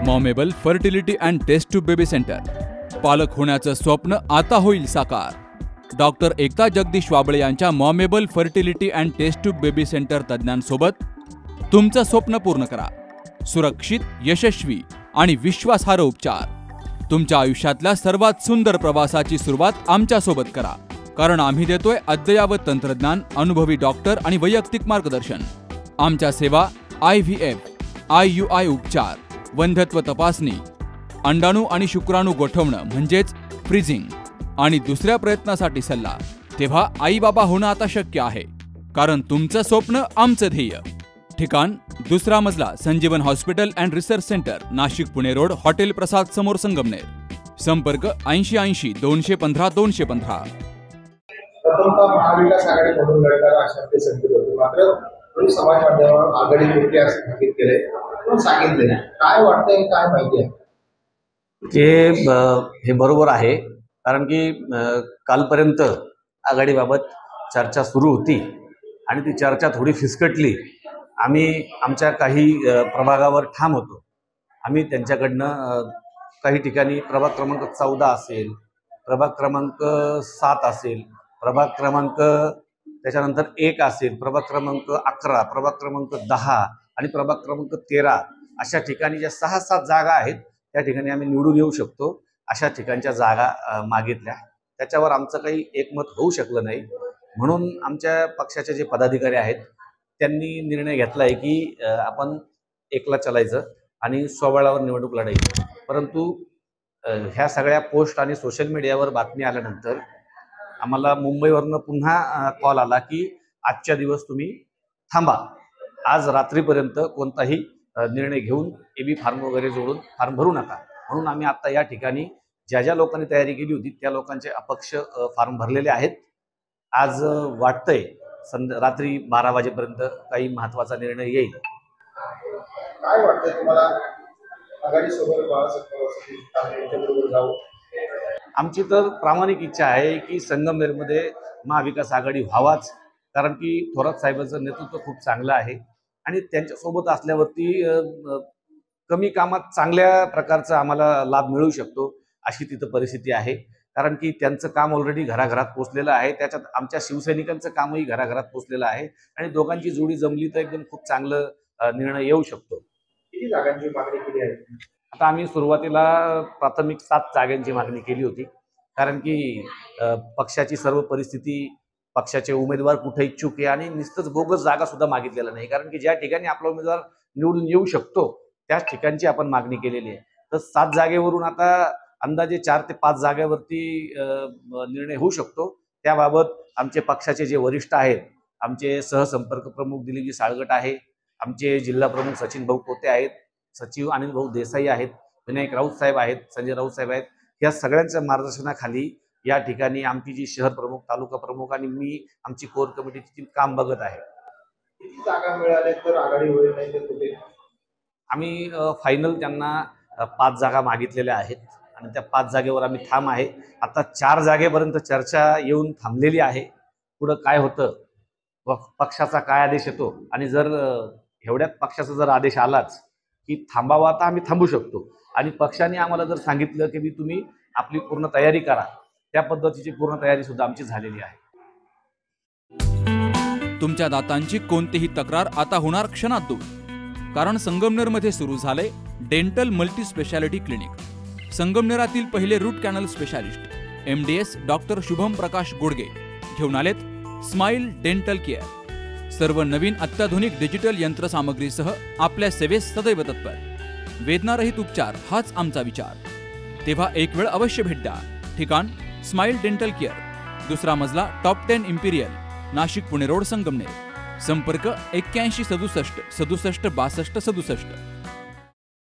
मॉमेबल fertility and test tube baby centre. पालक होण्याचं स्वप्न आता होईल साकार. डॉक्टर एकता जगदीश वाबळे यांच्या मॉमेबल fertility and test tube baby centre तज्ज्ञांसोबत तुमचं स्वप्न पूर्ण करा. सुरक्षित, यशस्वी आणि विश्वासार्ह उपचार. तुमच्या आयुष्यातल्या सर्वात सुंदर प्रवासाची सुरुवात आमच्यासोबत करा. कारण आम्ही देतोय अद्ययावत तंत्रज्ञान, अनुभवी डॉक्टर आणि वैयक्तिक मार्गदर्शन. आमच्या सेवा IVF, IUI उपचार, वंध्यत्व तपासणी, अंडाणू आणि शुक्राणू गोठवणं म्हणजेच फ्रीजिंग आणि दुसऱ्या प्रयत्नासाठी सल्ला. तेव्हा आई बाबा होणं आता शक्य आहे. कारण तुमचं स्वप्न आमचं ध्येय. ठिकाण दुसरा मजला, Sanjeevan hospital and research centre, Nashik Pune road, hotel Prasad समोर, संगमनेर. संपर्क 8080 215 215. प्रथमतः महाविकास आघाडीमधून लढणारा अशा ते संकेत होते. मात्र तुम्ही समाज माध्यमावर आघाडी कुठली असं सांगित केले पण सांगितले काय वाटतंय, काय माहिती आहे? हे बरोबर आहे. कारण की कालपर्यंत आघाडीबाबत चर्चा सुरू होती आणि ती चर्चा थोडी फिसकटली. आम्ही आमच्या काही प्रभागावर ठाम होतो. आम्ही त्यांच्याकडनं काही ठिकाणी प्रभाग क्रमांक 14 असेल, प्रभाग क्रमांक 7 असेल, प्रभाग क्रमांक त्याच्यानंतर 1 असेल, प्रभाग क्रमांक 11, प्रभाग क्रमांक 10 आणि प्रभाग क्रमांक 13 अशा ठिकाणी ज्या 6-7 जागा आहेत त्या ठिकाणी आम्ही निवडून येऊ शकतो अशा ठिकाणच्या जागा मागितल्या. त्याच्यावर आमचं काही एकमत होऊ शकलं नाही. म्हणून आमच्या पक्षाचे जे पदाधिकारी आहेत त्यांनी निर्णय घेतला आहे की आपण एकला चालायचं आणि स्वबळावर निवडणूक लढायची. परंतु ह्या सगळ्या पोस्ट आणि सोशल मीडियावर बातमी आल्यानंतर आम्हाला मुंबईवरनं पुन्हा कॉल आला की आजच्या दिवस तुम्ही थांबा, आज रात्रीपर्यंत कोणताही निर्णय घेऊन AB फॉर्म वगैरे जोडून फॉर्म भरू नका. म्हणून आम्ही आता या ठिकाणी ज्या ज्या लोकांनी तयारी केली होती त्या लोकांचे अपक्ष फॉर्म भरलेले आहेत. आज वाटतंय रात्री 12 वाजेपर्यंत काही महत्त्वाचा निर्णय येईल. काय वाटतंय तुम्हाला आघाडीसोबत बाळासाहेब जाऊ? आमची तर प्रामाणिक इच्छा आहे की संगमनेरमध्ये महाविकास आघाडी व्हावाच. कारण की थोरात साहेबांचं नेतृत्व खूप चांगलं आहे आणि त्यांच्यासोबत असल्यावरती कमी कामात चांगल्या प्रकारचा आम्हाला लाभ मिळू शकतो अशी तिथं परिस्थिती आहे. कारण की त्यांचं काम ऑलरेडी घराघरात पोचलेलं आहे. त्याच्यात आमच्या शिवसैनिकांचं कामही घराघरात पोचलेलं आहे आणि दोघांची जोडी जमली तर एकदम खूप चांगलं निर्णय येऊ शकतो. किती जागांची मागणी केली आहे? आता आम्ही सुरुवातीला प्राथमिक 7 जागांची मागणी केली होती. कारण की पक्षाची सर्व परिस्थिती, पक्षाचे उमेदवार कुठे इच्छुक आहे आणि नुसतंच बोगस जागा सुद्धा मागितलेला नाही. कारण की ज्या ठिकाणी आपला उमेदवार निवडून येऊ शकतो त्याच ठिकाणची आपण मागणी केलेली आहे. तर 7 जागेवरून आता अंदाजे 4 ते 5 जागेवरती निर्णय होऊ शकतो. त्याबाबत आमचे पक्षाचे जे वरिष्ठ आहेत, आमचे सहसंपर्क प्रमुख दिलीपजी साळगट आहे, आमचे जिल्हा प्रमुख सचिन भाऊ पोते आहेत, सचिव अनिल भाऊ देसाई आहेत, विनायक राऊत साहेब आहेत, संजय राऊत साहेब आहेत. या सगळ्यांच्या मार्गदर्शनाखाली या ठिकाणी आमची जी शहर प्रमुख, तालुका प्रमुख आणि मी आमची कोर कमिटीची टीम काम बघत आहे. किती जागा मिळाल्या तर आघाडी होईल, नाही तर कुठे? आम्ही फायनल त्यांना 5 जागा मागितलेल्या आहेत आणि त्या 5 जागेवर आम्ही ठाम आहे. आता 4 जागेपर्यंत चर्चा येऊन थांबलेली आहे. पुढं काय होतं, पक्षाचा काय आदेश येतो आणि जर एवढ्यात पक्षाचा जर आदेश आलाच की थांबावा तर आम्ही थांबू शकतो. आणि पक्षाने आम्हाला जर सांगितलं की तुम्ही आपली पूर्ण तयारी करा, त्या पद्धतीची पूर्ण तयारी सुद्धा आमची झालेली आहे. तुमच्या दातांची कोणतीही तक्रार आता होणार क्षणात दूर. कारण संगमनेरमध्ये सुरू झाले डेंटल मल्टी स्पेशालिटी क्लिनिक. संगमनेरातील पहिले root canal specialist MDS doctor Shubham Prakash Godge घेऊन आलेत स्माइल डेंटल केअर. सर्व नवीन अत्याधुनिक डिजिटल यंत्रसामग्रीसह आपल्या सेवेस सदैव तत्पर. वेदनारहित उपचार हाच आमचा विचार. तेव्हा एक वेळ अवश्य भेट द्या. ठिकाण स्माइल डेंटल केअर, दुसरा मजला, top 10 Imperial, Nashik Pune road, Sangamner. संपर्क 81 67 67 62 67.